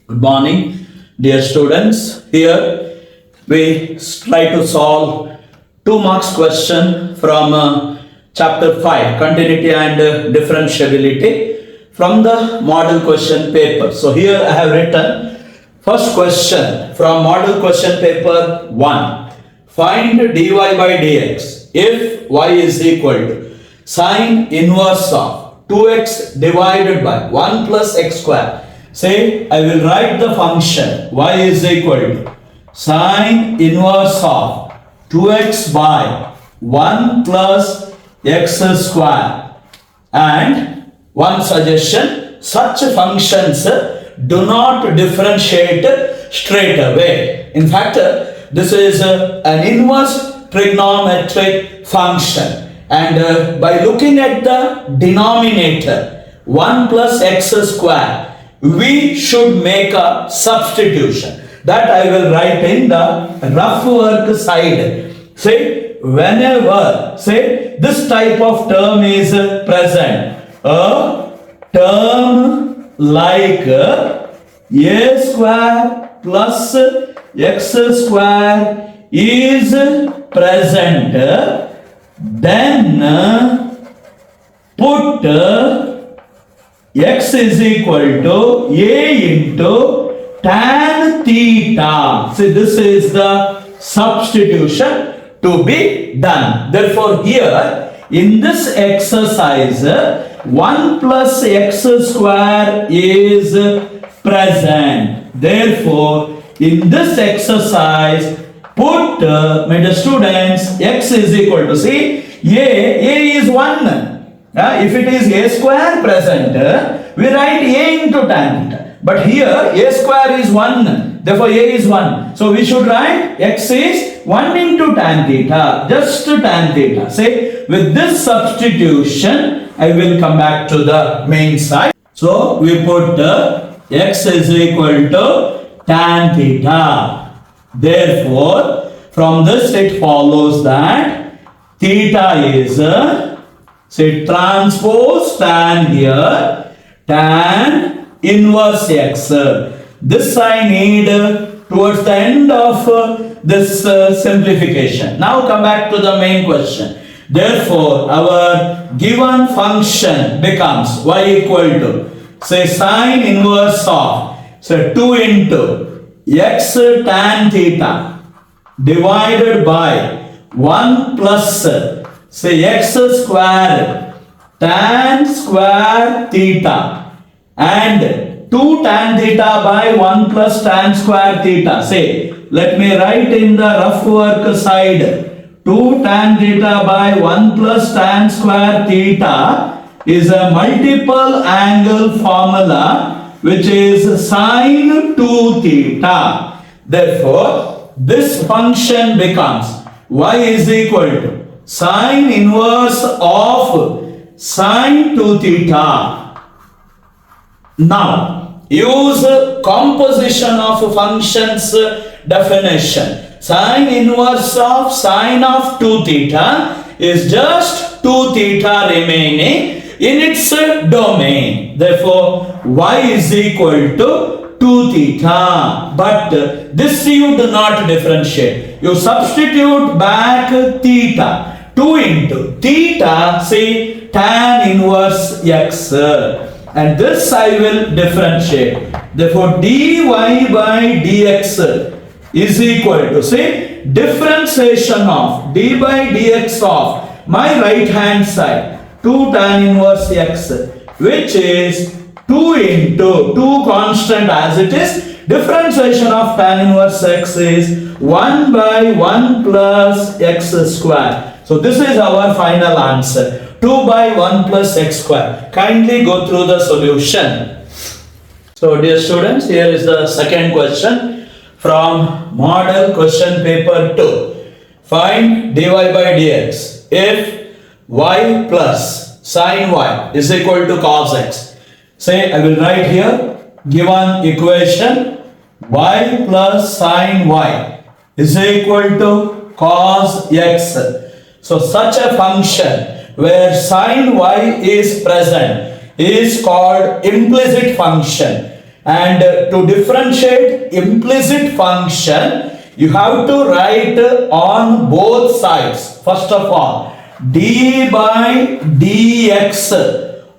Good morning, dear students. Here we try to solve 2 marks question from chapter 5, Continuity and Differentiability from the model question paper. So here I have written first question from model question paper 1. Find dy by dx if y is equal to sine inverse of 2x divided by 1 plus x square. Say, I will write the function y is equal to sine inverse of 2x by 1 plus x square. And one suggestion, such functions do not differentiate straight away. In fact, this is an inverse trigonometric function. And by looking at the denominator 1 plus x square, we should make a substitution. That I will write in the rough work side. Say, whenever, say, this type of term is present, a term like a square plus x square is present, then put x is equal to a into tan theta. See, this is the substitution to be done. Therefore, here in this exercise, 1 plus x square is present. Therefore, in this exercise, put, my dear students, x is equal to, see, a is 1. If it is a square present, we write a into tan theta. But here a square is 1. Therefore a is 1. So we should write x is 1 into tan theta. Just tan theta. Say, with this substitution, I will come back to the main side. So we put x is equal to tan theta. Therefore, from this it follows that theta is say transpose tan here, tan inverse x. This I need towards the end of this simplification. Now come back to the main question. Therefore, our given function becomes y equal to, say, sine inverse of, say, 2 into x tan theta divided by 1 plus, say, x square tan square theta and 2 tan theta by 1 plus tan square theta. Say, let me write in the rough work side, 2 tan theta by 1 plus tan square theta is a multiple angle formula which is sine 2 theta. Therefore, this function becomes y is equal to sine inverse of sine 2 theta. Now, use composition of functions definition. Sine inverse of sine of 2 theta is just 2 theta remaining in its domain. Therefore, y is equal to 2 theta. But this you do not differentiate. You substitute back theta. 2 into theta, say, tan inverse x. And this I will differentiate. Therefore, dy by dx is equal to, say, differentiation of d by dx of my right hand side, 2 tan inverse x, which is 2 into 2 constant as it is. Differentiation of tan inverse x is 1 by 1 plus x square. So this is our final answer, 2 by 1 plus x square. Kindly go through the solution. So dear students, here is the second question from model question paper 2. Find dy by dx if y plus sine y is equal to cos x. Say, I will write here, given equation y plus sine y is equal to cos x. So such a function where sine y is present is called implicit function. And to differentiate implicit function, you have to write on both sides. First of all, d by dx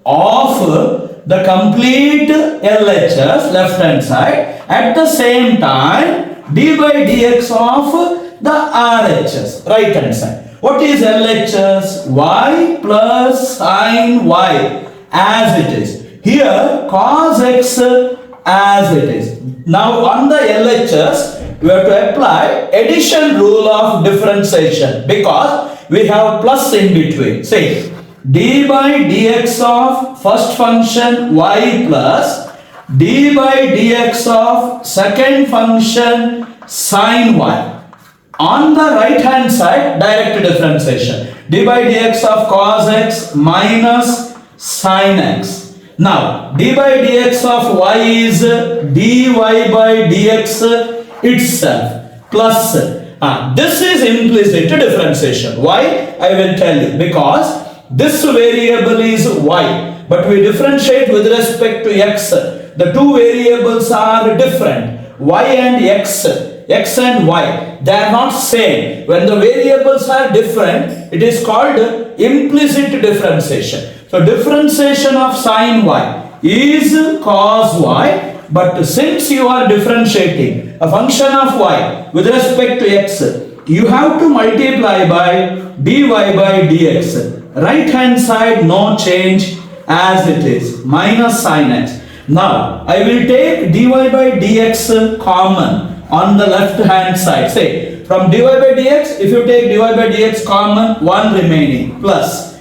of the complete LHS, left hand side, at the same time d by dx of the RHS, right hand side. What is LHS? Y plus sin y as it is. Here cos x as it is. Now on the LHS, we have to apply addition rule of differentiation because we have plus in between. Say d by dx of first function y plus d by dx of second function sin y. On the right hand side, direct differentiation. D by dx of cos x minus sin x. Now, d by dx of y is dy by dx itself plus. This is implicit differentiation. Why? I will tell you. Because this variable is y, but we differentiate with respect to x. The two variables are different. Y and x. X and y, they are not same. When the variables are different, it is called implicit differentiation. So differentiation of sin y is cos y, but since you are differentiating a function of y with respect to x, you have to multiply by dy by dx. Right hand side no change as it is, minus sin x. Now I will take dy by dx common on the left hand side. Say from dy by dx, if you take dy by dx common, 1 remaining plus.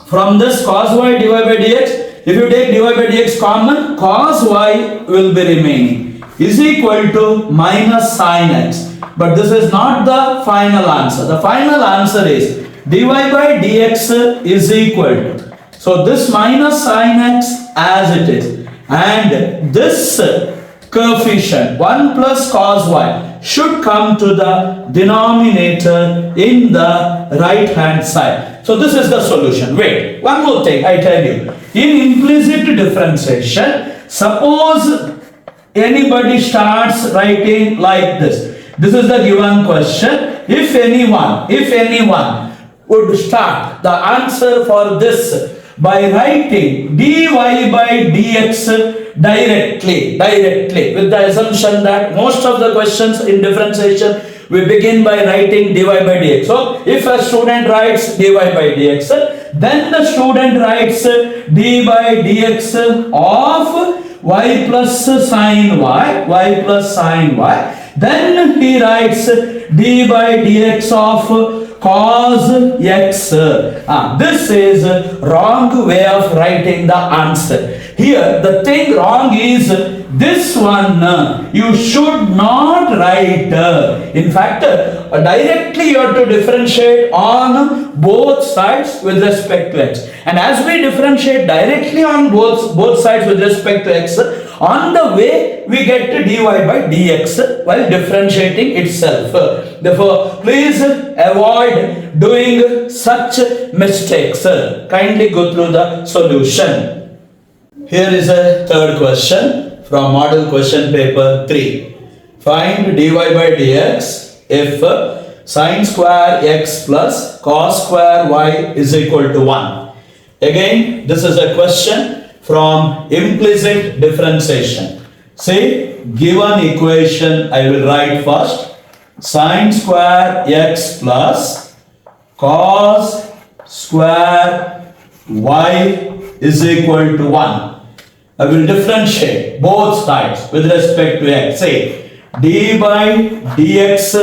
From this cos y dy by dx, if you take dy by dx common, cos y will be remaining is equal to minus sin x. But this is not the final answer. The final answer is dy by dx is equal to. So this minus sin x as it is, and this coefficient 1 plus cos y should come to the denominator in the right hand side. So this is the solution. Wait, one more thing I tell you. In implicit differentiation, suppose anybody starts writing like this. This is the given question. If anyone would start the answer for this by writing dy by dx directly with the assumption that most of the questions in differentiation we begin by writing dy by dx. So if a student writes dy by dx, then the student writes d by dx of y plus sin y, then he writes d by dx of cos x. This is wrong way of writing the answer. Here the thing wrong is this one you should not write. In fact, directly you have to differentiate on both sides with respect to x. And as we differentiate directly on both sides with respect to x, on the way we get to dy by dx while differentiating itself. Therefore, please avoid doing such mistakes. Kindly go through the solution. Here is a third question from model question paper 3. Find dy by dx if sin square x plus cos square y is equal to 1. Again, this is a question from implicit differentiation. Say, given equation I will write first. Sin square x plus cos square y is equal to 1. I will differentiate both sides with respect to x. Say, d by dx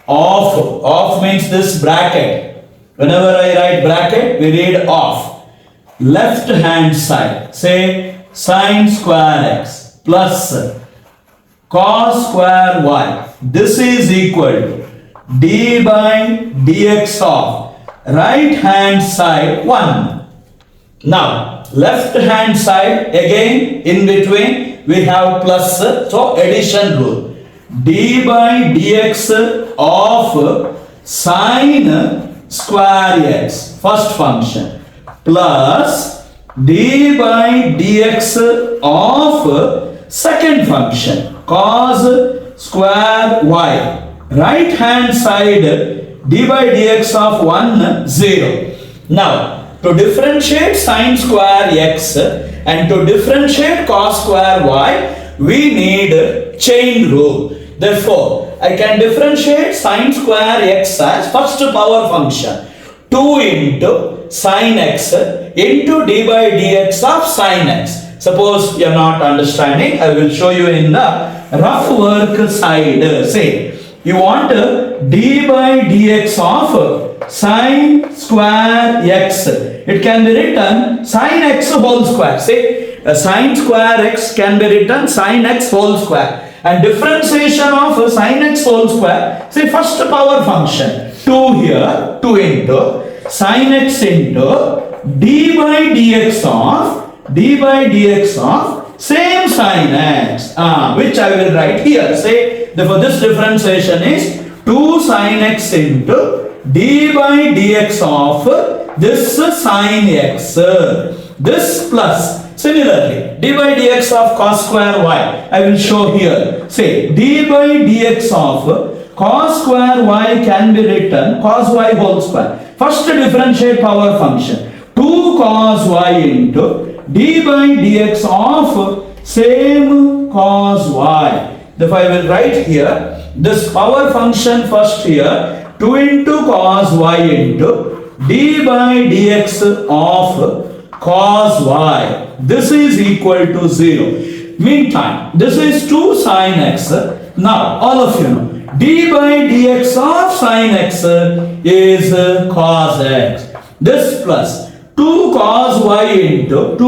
of means this bracket. Whenever I write bracket, we read of. Left hand side, say sin square x plus cos square y. This is equal to d by dx of right hand side 1. Now left hand side again in between we have plus, so addition rule. D by dx of sin square x first function plus d by dx of Second function, cos square y. Right hand side d by dx of 1, 0. Now, to differentiate sine square x and to differentiate cos square y, we need chain rule. Therefore, I can differentiate sine square x as first power function 2 into sine x into d by dx of sine x. Suppose you are not understanding, I will show you in the rough work side. Say, you want d by dx of sine square x. It can be written sine x whole square. Say, sine square x can be written sine x whole square. And differentiation of sine x whole square, say first power function 2 here, 2 into sine x into d by dx of same sine x, which I will write here. Say, therefore this differentiation is 2 sine x into d by dx of this sine x. This plus, similarly, d by dx of cos square y, I will show here. Say, d by dx of cos square y can be written cos y whole square. First differentiate power function 2 cos y into d by dx of same cos y. Therefore, I will write here this power function first here 2 into cos y into d by dx of cos y. This is equal to 0. Meantime, this is 2 sine x. Now, all of you know, d by dx of sine x is cos x. This plus 2 cos y into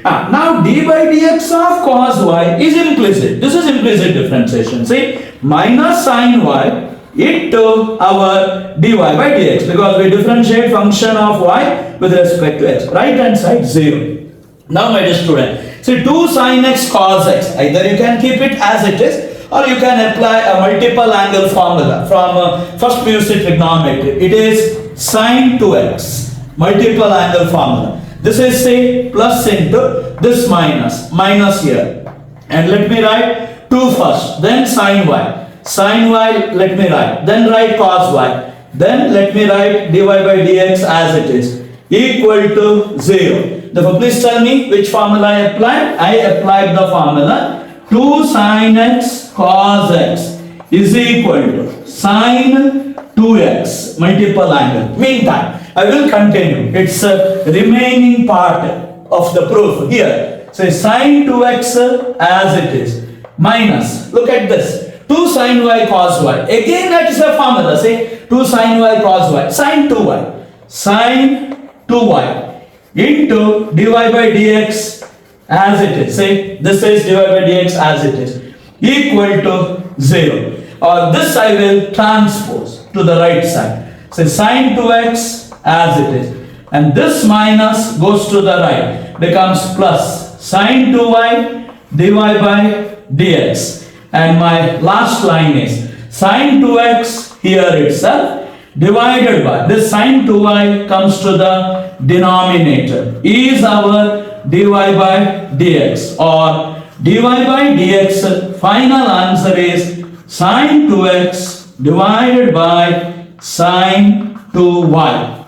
now d by dx of cos y is implicit. This is implicit differentiation. See, minus sine y into our dy by dx, because we differentiate function of y with respect to x. Right hand side 0. Now my dear student, see 2 sine x cos x. Either you can keep it as it is, or you can apply a multiple angle formula from first PUC trigonometry. It is sine 2x, multiple angle formula. This is say plus into this minus here. And let me write 2 first, then sine y. Sine y, let me write, then write cos y, then let me write dy by dx as it is, equal to 0. Therefore, please tell me which formula I applied. I applied the formula 2 sine x cos x is equal to sine 2x multiple angle. Meantime, I will continue. It's a remaining part of the proof here. Say sine 2x as it is minus, look at this, 2 sine y cos y. Again that is a formula. Say 2 sine y cos y. Sine 2y. Sine 2y into dy by dx as it is. Say this is dy by dx as it is. Equal to 0. Or this I will transpose to the right side. Say sine 2x as it is. And this minus goes to the right. Becomes plus sine 2y dy by dx. And my last line is sine 2x here itself divided by this sine 2y comes to the denominator is our dy by dx, or dy by dx final answer is sine 2x divided by sine 2y.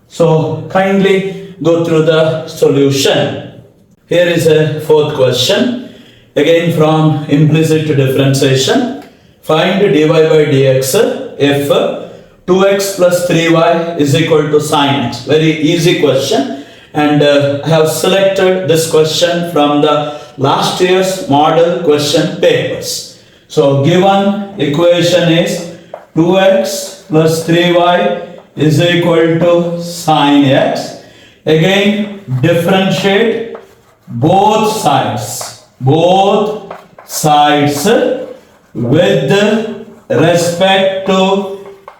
So kindly go through the solution. Here is a fourth question. Again from implicit differentiation, find dy by dx if 2x plus 3y is equal to sine x. Very easy question, and I have selected this question from the last year's model question papers. So given equation is 2x plus 3y is equal to sine x. Again differentiate both sides with respect to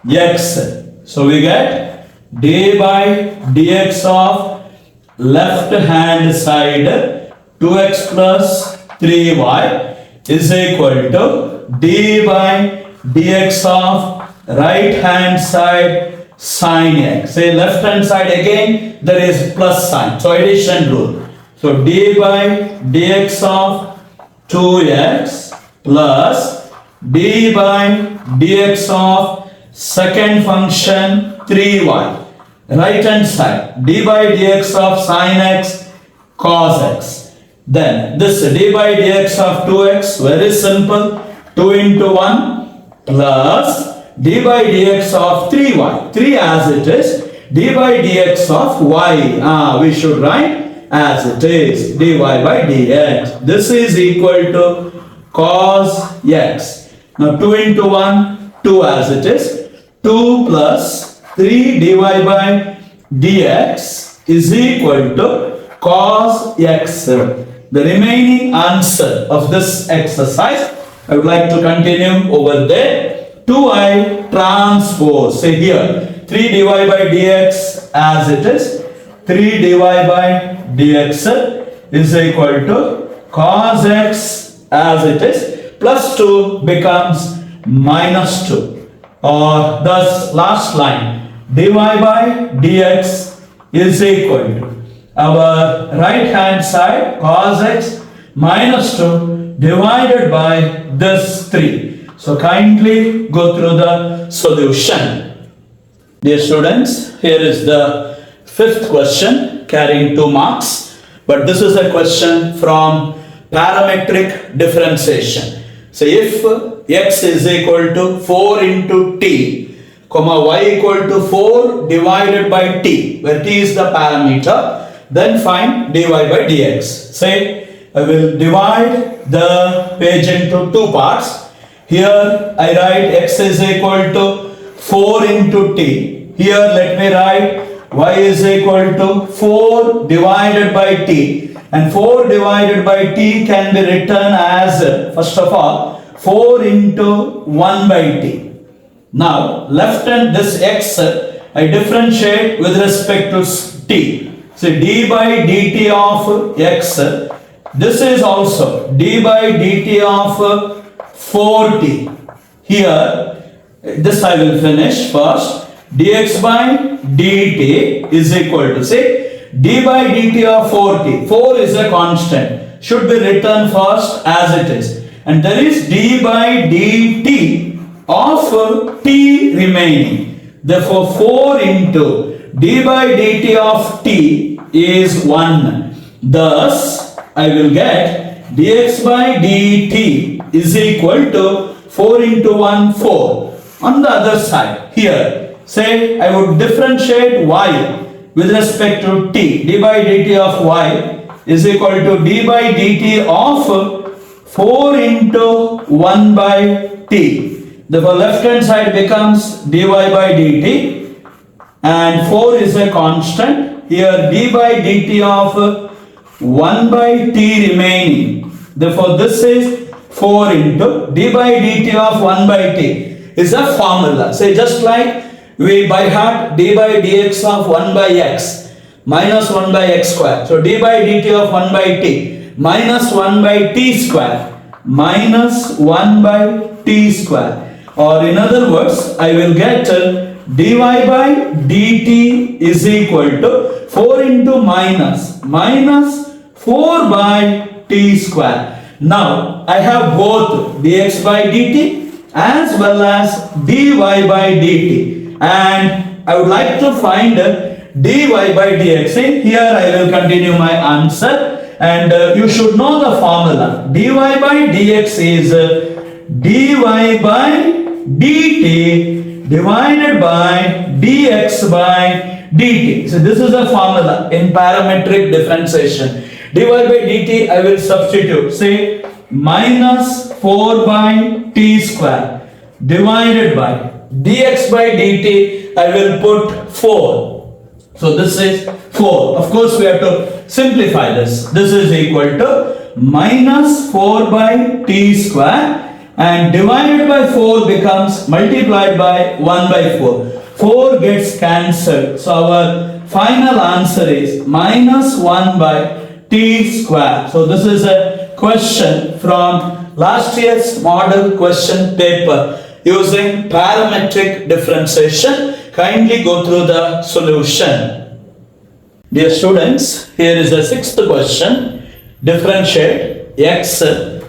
x. So we get d by dx of left hand side 2x plus 3y is equal to d by dx of right hand side sine x. Say left hand side again there is plus sign. So addition rule. So d by dx of 2x plus d by dx of second function 3y. Right hand side, d by dx of sin x cos x. Then this d by dx of 2x, very simple, 2 into 1 plus d by dx of 3y, 3 as it is, d by dx of y, we should write as it is, dy by dx. This is equal to cos x. Now 2 into 1, 2 as it is, 2 plus 3 dy by dx is equal to cos x. The remaining answer of this exercise, I would like to continue over there. 2i transpose, say here, 3 dy by dx as it is, 3 dy by dx is equal to cos x as it is, plus 2 becomes minus 2. Or thus last line, dy by dx is equal to our right hand side cos x minus 2 divided by this 3. So kindly go through the solution. Dear students, here is the fifth question carrying 2 marks, but this is a question from parametric differentiation. So if x is equal to 4 into t, comma y equal to 4 divided by t, where t is the parameter, then find dy by dx. Say I will divide the page into 2 parts. Here I write x is equal to 4 into t. Here let me write y is equal to 4 divided by t, and 4 divided by t can be written as, first of all, 4 into 1 by t. Now left hand this x I differentiate with respect to t. So d by dt of x, this is also d by dt of 4t. Here this I will finish first. Dx by dt is equal to, say, d by dt of 4t. 4 is a constant, should be written first as it is, and there is d by dt of t remaining. Therefore 4 into d by dt of t is 1. Thus I will get dx by dt is equal to 4 into 1, 4. On the other side, here, say I would differentiate y with respect to t. D by dt of y is equal to d by dt of 4 into 1 by t. Therefore left hand side becomes dy by dt, and 4 is a constant. Here d by dt of 1 by t remaining. Therefore this is 4 into d by dt of 1 by t is a formula. Say just like we by heart d by dx of 1 by x minus 1 by x square. So d by dt of 1 by t minus 1 by t square minus 1 by t square. Or in other words, I will get dy by dt is equal to 4 into minus 4 by t square. Now I have both dx by dt as well as dy by dt, and I would like to find dy by dx. Here I will continue my answer, and you should know the formula. Dy by dx is dy by dt divided by dx by dt. So this is a formula in parametric differentiation. Dy by dt I will substitute, say minus 4 by t square divided by dx by dt I will put 4. So this is 4. Of course we have to simplify this. This is equal to minus 4 by t square, and divided by 4 becomes multiplied by 1 by 4. 4 gets cancelled. So our final answer is minus 1 by t square. So this is a question from last year's model question paper using parametric differentiation. Kindly go through the solution. Dear students, here is the sixth question. Differentiate x to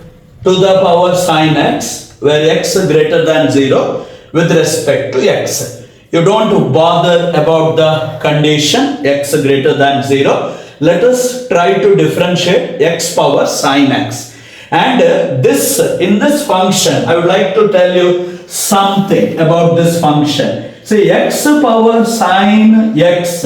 the power sin x, where x greater than 0 with respect to x. You don't bother about the condition x greater than 0. Let us try to differentiate x power sin x. And in this function, I would like to tell you something about this function. See, x power sin x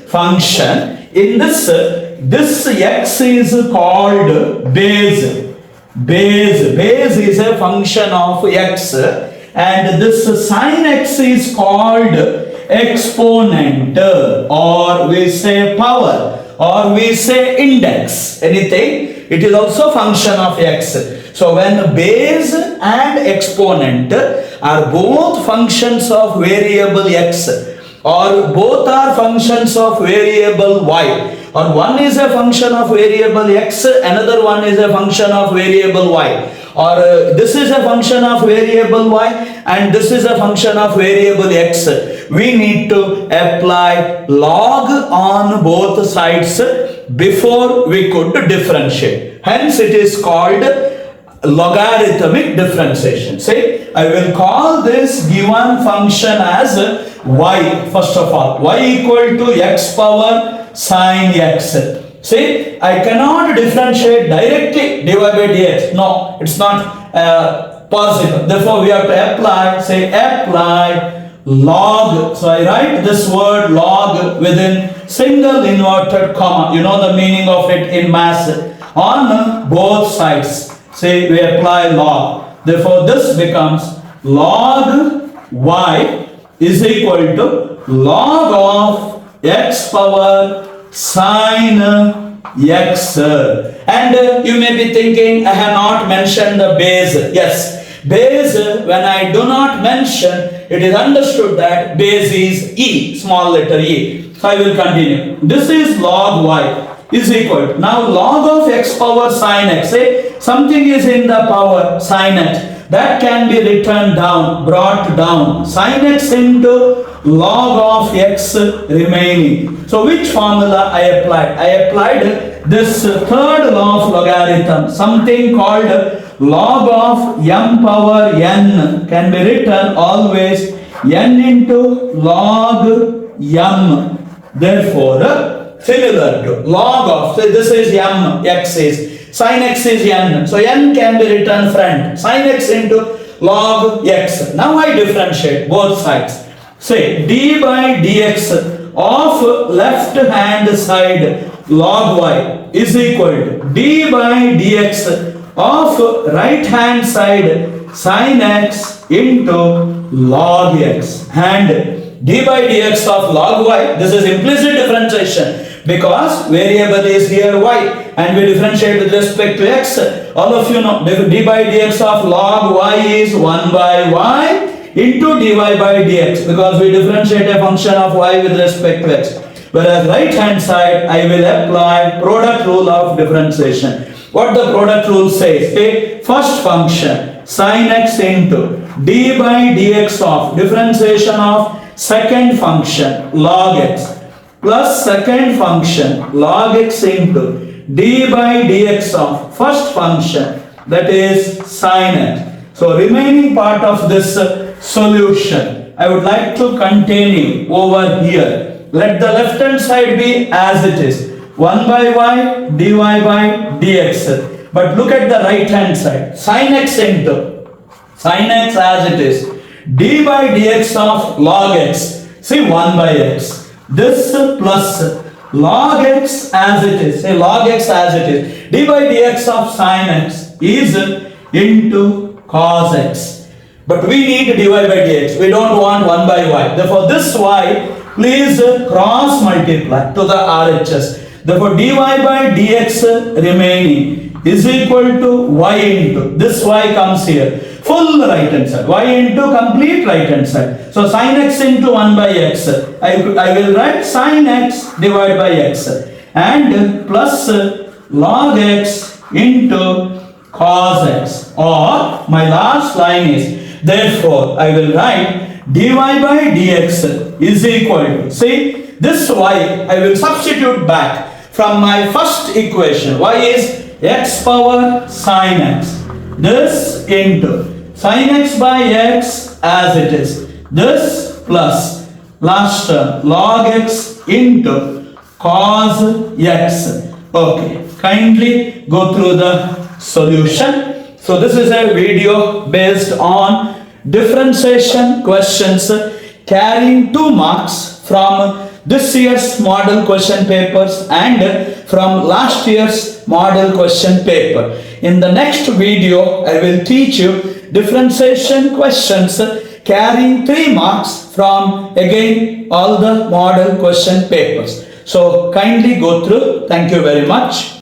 function, in this x is called base. Base is a function of x, and this sin x is called exponent, or we say power, or we say index, anything. It is also function of x. So when base and exponent are both functions of variable x, or both are functions of variable y, or one is a function of variable x, another one is a function of variable y, or this is a function of variable y and this is a function of variable x, we need to apply log on both sides before we could differentiate. Hence it is called logarithmic differentiation. Say, I will call this given function as y. First of all, y equal to x power sin x. See, I cannot differentiate directly dy by dx. No, it's not possible. Therefore, we have to apply, say, apply log. So I write this word log within single inverted comma. You know the meaning of it in math. On both sides, say, we apply log. Therefore, this becomes log y is equal to log of x power sin x. And you may be thinking, I have not mentioned the base. Yes, base, when I do not mention, it is understood that base is e, small letter e. So I will continue. This is log y is equal to, now log of x power sin x. Say something is in the power sin x, that can be written down, brought down, sin x into log of x remaining. So which formula I applied? I applied this third law of logarithm, something called log of m power n, can be written always n into log m. Therefore, similar to log of, so this is m, x is, sin x is n, so n can be written front, sin x into log x. Now I differentiate both sides. Say d by dx of left hand side log y is equal to d by dx of right hand side sin x into log x. And d by dx of log y, this is implicit differentiation, because variable is here y and we differentiate with respect to x. All of you know d by dx of log y is 1 by y into dy by dx, because we differentiate a function of y with respect to x. Whereas right hand side, I will apply product rule of differentiation. What the product rule says, take first function sin x into d by dx of differentiation of second function log x plus second function log x into d by dx of first function, that is sin x. So remaining part of this solution, I would like to continue over here. Let the left hand side be as it is, 1 by y dy by dx. But look at the right hand side, sin x into sin x as it is, d by dx of log x. See 1 by x. This plus log x as it is, say log x as it is, d by dx of sin x is into cos x. But we need dy by dx, we don't want 1 by y. Therefore this y, please cross multiply to the RHS. Therefore dy by dx remaining is equal to y into, this y comes here, full right hand side, y into complete right hand side. So sin x into 1 by x, I will write sin x divided by x, and plus log x into cos x, or my last line is, therefore I will write dy by dx is equal to, see This y I will substitute back from my first equation. Y is x power sine x. This into sine x by x as it is. This plus last term log x into cos x. Okay, kindly go through the solution. So this is a video based on differentiation questions carrying 2 marks from this year's model question papers and from last year's model question paper. In the next video, I will teach you differentiation questions carrying 3 marks from again all the model question papers. So kindly go through. Thank you very much.